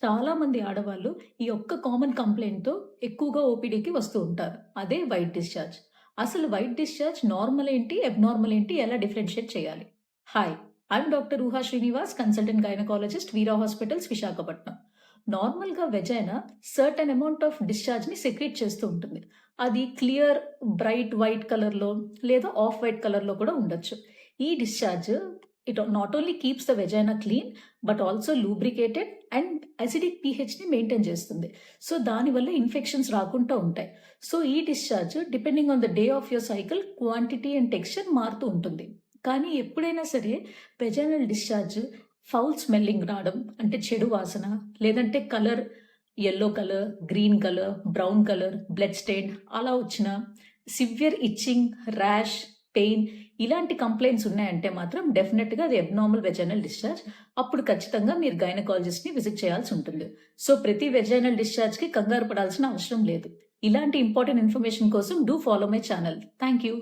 చాలా మంది ఆడవాళ్ళు ఈ ఒక్క కామన్ కంప్లెయింట్‌తో ఎక్కువగా ఓపీడీకి వస్తూ ఉంటారు. అదే వైట్ డిశ్చార్జ్. అసలు వైట్ డిశ్చార్జ్ నార్మల్ ఏంటి? అబ్‌నార్మల్ ఏంటి? ఎలా డిఫరెన్షియేట్ చేయాలి? Hi! I'm doctor Uha Srinivas, consultant gynaecologist, Veera hospitals, Visakhapatnam. నార్మల్‌గా వెజైనా సర్టెన్ అమౌంట్ ఆఫ్ డిశ్చార్జ్‌ని సెక్రీట్ చేస్తూ ఉంటుంది. అది క్లియర్, బ్రైట్ వైట్ కలర్‌లో లేదా ఆఫ్ వైట్ కలర్‌లో కూడా ఉండొచ్చు. ఈ discharge not only keeps the vagina clean but also lubricated and acidic పీహెచ్‌ని మెయింటైన్ చేస్తుంది. సో, దానివల్ల ఇన్ఫెక్షన్స్ రాకుండా ఉంటాయి. సో, ఈ discharge depending on the day of your cycle quantity and texture మారుతూ ఉంటుంది. కానీ ఎప్పుడైనా సరే వెజైనల్ డిశ్చార్జ్ ఫౌల్ స్మెల్లింగ్ రావడం అంటే చెడు వాసన, లేదంటే colour yellow colour, green colour, brown colour, blood strain అలా వచ్చినా, సివియర్ ఇచ్చింగ్, ర్యాష్, పెయిన్ ఇలాంటి కంప్లెయింట్స్ ఉన్నాయంటే మాత్రం డెఫినెట్‌గా అది అబ్నార్మల్ వెజైనల్ డిశ్చార్జ్. అప్పుడు ఖచ్చితంగా మీరు గైనకాలజిస్ట్‌ని విజిట్ చేయాల్సి ఉంటుంది. సో, ప్రతి వెజైనల్ డిశ్చార్జ్‌కి కంగారు పడాల్సిన అవసరం లేదు. ఇలాంటి ఇంపార్టెంట్ ఇన్ఫర్మేషన్ కోసం do follow my channel. Thank you.